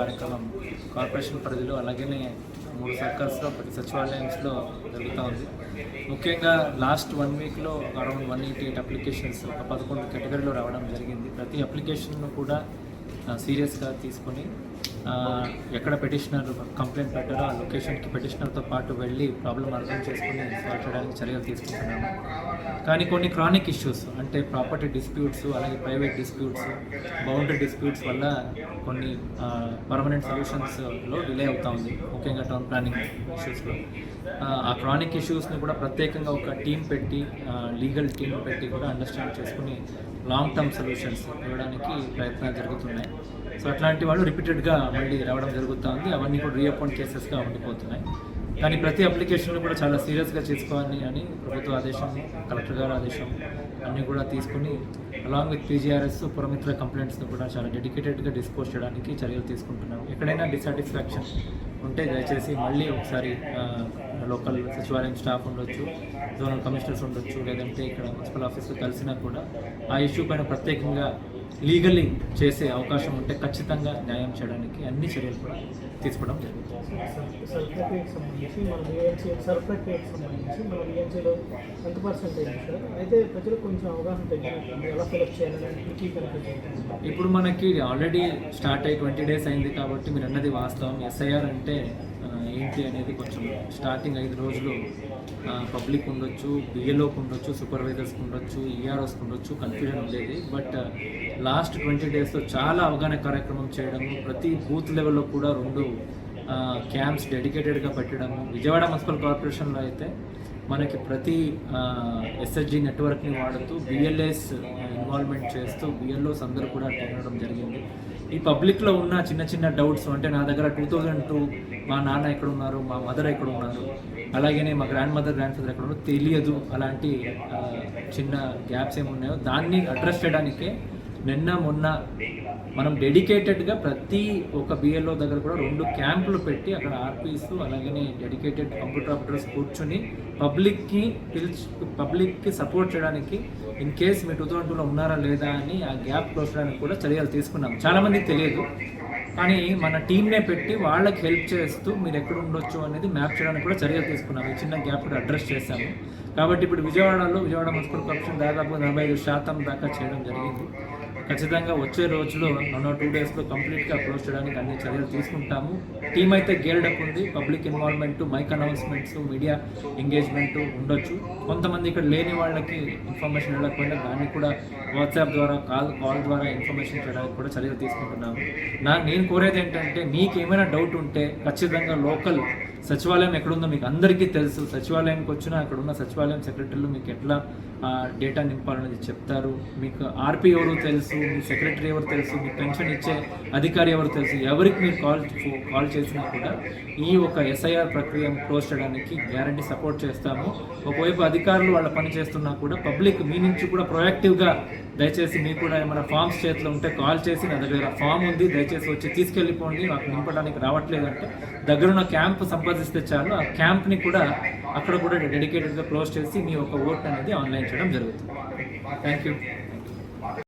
కార్యక్రమం కార్పొరేషన్ పరిధిలో అలాగే 3 సర్కిల్స్లో ప్రతి సచివాలయంలో జరుగుతూ ఉంది. ముఖ్యంగా లాస్ట్ 1 వీక్లో అరౌండ్ 188 అప్లికేషన్స్ ఒక 11 కేటగిరీలో రావడం జరిగింది. ప్రతి అప్లికేషన్ను కూడా సీరియస్గా తీసుకొని ఎక్కడ పెటిషనర్ కంప్లైంట్ పెట్టారో ఆ లొకేషన్కి పెటిషనర్తో పాటు వెళ్ళి ప్రాబ్లం అర్థం చేసుకుని సాల్వ్ చేయడానికి చర్యలు తీసుకుంటున్నాము. కానీ కొన్ని క్రానిక్ ఇష్యూస్ అంటే ప్రాపర్టీ డిస్ప్యూట్స్, అలాగే ప్రైవేట్ డిస్ప్యూట్స్, బౌండరీ డిస్ప్యూట్స్ వల్ల కొన్ని పర్మనెంట్ సొల్యూషన్స్లో డిలే అవుతూ ఉంది. ముఖ్యంగా టౌన్ ప్లానింగ్ ఇష్యూస్లో ఆ క్రానిక్ ఇష్యూస్ని కూడా ప్రత్యేకంగా ఒక టీం పెట్టి లీగల్ టీం పెట్టి కూడా అండర్స్టాండ్ చేసుకుని లాంగ్ టర్మ్ సొల్యూషన్స్ ఇవ్వడానికి ప్రయత్నాలు జరుగుతున్నాయి. సో అట్లాంటి వాళ్ళు రిపీటెడ్గా మళ్ళీ రావడం జరుగుతుంది. అవన్నీ కూడా రీఓపెన్ కేసెస్గా ఉండిపోతున్నాయి. కానీ ప్రతి అప్లికేషన్ కూడా చాలా సీరియస్గా చేసుకోవాలి అని ప్రభుత్వ ఆదేశం, కలెక్టర్ గారి ఆదేశం అన్నీ కూడా తీసుకుని అలాంగ్ విత్ పీజీఆర్ఎస్ పురమిత్ర కంప్లైంట్స్ను కూడా చాలా డెడికేటెడ్గా డిస్పోజ్ చేయడానికి చర్యలు తీసుకుంటున్నాం. ఎక్కడైనా డిసాటిస్ఫాక్షన్ ఉంటే దయచేసి మళ్ళీ ఒకసారి లోకల్ సచివాలయం స్టాఫ్ ఉండొచ్చు, జోనల్ కమిషనర్స్ ఉండొచ్చు, లేదంటే ఇక్కడ మున్సిపల్ ఆఫీస్లో కలిసినా కూడా ఆ ఇష్యూ పైన ప్రత్యేకంగా లీగల్లీ చేసే అవకాశం ఉంటే ఖచ్చితంగా న్యాయం చేయడానికి అన్ని చర్యలు కూడా తీసుకోవడం జరుగుతుంది. ఇప్పుడు మనకి ఆల్రెడీ స్టార్ట్ అయ్యి 20 days అయింది కాబట్టి మీరు అన్నది వాస్తవం. ఎస్ఐఆర్ అంటే ఏంటి అనేది కొంచెం స్టార్టింగ్ 5 రోజులు పబ్లిక్ ఉండొచ్చు, బిఎల్ఓకి ఉండొచ్చు, సూపర్వైజర్స్కి ఉండొచ్చు, ఈఆర్ఓస్కి ఉండొచ్చు, కన్ఫ్యూజన్ ఉండేది. బట్ లాస్ట్ 20 daysలో చాలా అవగాహన కార్యక్రమం చేయడము, ప్రతి బూత్ లెవెల్లో కూడా 2 క్యాంప్స్ డెడికేటెడ్గా పెట్టడము. విజయవాడ మున్సిపల్ కార్పొరేషన్లో అయితే మనకి ప్రతి ఎస్ఎస్జి నెట్వర్క్ని వాడుతూ బిఎల్ఏస్ ఇన్వాల్వ్మెంట్ చేస్తూ బిఎల్ఓస్ అందరూ కూడా అటెండ్ అవ్వడం జరిగింది. ఈ పబ్లిక్లో ఉన్న చిన్న చిన్న డౌట్స్ అంటే నా దగ్గర 2002 మా నాన్న ఎక్కడ ఉన్నారు, మా మదర్ ఎక్కడ ఉన్నారు, అలాగే మా గ్రాండ్ ఫాదర్ ఎక్కడ ఉన్నారో తెలియదు, అలాంటి చిన్న గ్యాప్స్ ఏమున్నాయో దాన్ని అడ్రస్ చేయడానికే మొన్న మనం డెడికేటెడ్గా ప్రతి ఒక బిఎల్ఓ దగ్గర కూడా 2 క్యాంపులు పెట్టి అక్కడ ఆర్పీస్ అలాగే డెడికేటెడ్ కంప్యూటర్ ఆపరేటర్స్ కూర్చొని పబ్లిక్కి సపోర్ట్ చేయడానికి ఇన్ కేస్ మీ 2002లో ఉన్నారా లేదా అని ఆ గ్యాప్ క్లోజ్ చేయడానికి కూడా చర్యలు తీసుకున్నాం. చాలామందికి తెలియదు, కానీ మన టీంనే పెట్టి వాళ్ళకి హెల్ప్ చేస్తూ మీరు ఎక్కడ ఉండొచ్చు అనేది మ్యాప్ చేయడానికి కూడా చర్యలు తీసుకున్నాము. ఈ చిన్న గ్యాప్ కూడా అడ్రస్ చేశాము. కాబట్టి ఇప్పుడు విజయవాడ మున్సిపల్ కార్పొరేషన్ దాదాపు 45% దాకా చేయడం జరిగింది. ఖచ్చితంగా వచ్చే రోజులో 2 daysలో కంప్లీట్గా క్లోజ్ చేయడానికి అన్ని చర్యలు తీసుకుంటాము. టీం అయితే గేర్డప్ ఉంది. Public involvement, mic announcements, media engagement ఉండొచ్చు. కొంతమంది ఇక్కడ లేని వాళ్ళకి ఇన్ఫర్మేషన్ వెళ్ళకపోయినా దాన్ని కూడా వాట్సాప్ ద్వారా కాల్ ద్వారా ఇన్ఫర్మేషన్ చేయడానికి కూడా చర్యలు తీసుకుంటున్నాము. నేను కోరేది ఏంటంటే మీకు ఏమైనా డౌట్ ఉంటే ఖచ్చితంగా లోకల్ సచివాలయం ఎక్కడుందో మీకు అందరికీ తెలుసు. సచివాలయంకి వచ్చినా అక్కడ ఉన్న సచివాలయం సెక్రటరీలు మీకు ఎట్లా డేటా నింపాలనేది చెప్తారు. మీకు ఆర్పీ ఎవరు తెలుసు, మీ సెక్రటరీ ఎవరు తెలుసు, మీ పెన్షన్ ఇచ్చే అధికారి ఎవరు తెలుసు. ఎవరికి మీరు కాల్ చేసినా కూడా ఈ ఒక ఎస్ఐఆర్ ప్రక్రియ క్లోజ్ చేయడానికి గ్యారంటీ సపోర్ట్ చేస్తాము. ఒకవైపు అధికారులు వాళ్ళ పని చేస్తున్నా కూడా పబ్లిక్ మీ నుంచి కూడా ప్రొయాక్టివ్గా దయచేసి మీకు కూడా ఏమైనా ఫామ్స్ చేతిలో ఉంటే కాల్ చేసి నా దగ్గర ఫామ్ ఉంది దయచేసి వచ్చి తీసుకెళ్ళిపోండి, నాకు నింపడానికి రావట్లేదంటే దగ్గరున్న క్యాంప్ సంపాదిస్తే చాలు. ఆ క్యాంప్ని కూడా అక్కడ కూడా డెడికేటెడ్గా క్లోజ్ చేసి మీ ఒక ఓట్ అనేది ఆన్లైన్ చేయడం జరుగుతుంది. Thank you.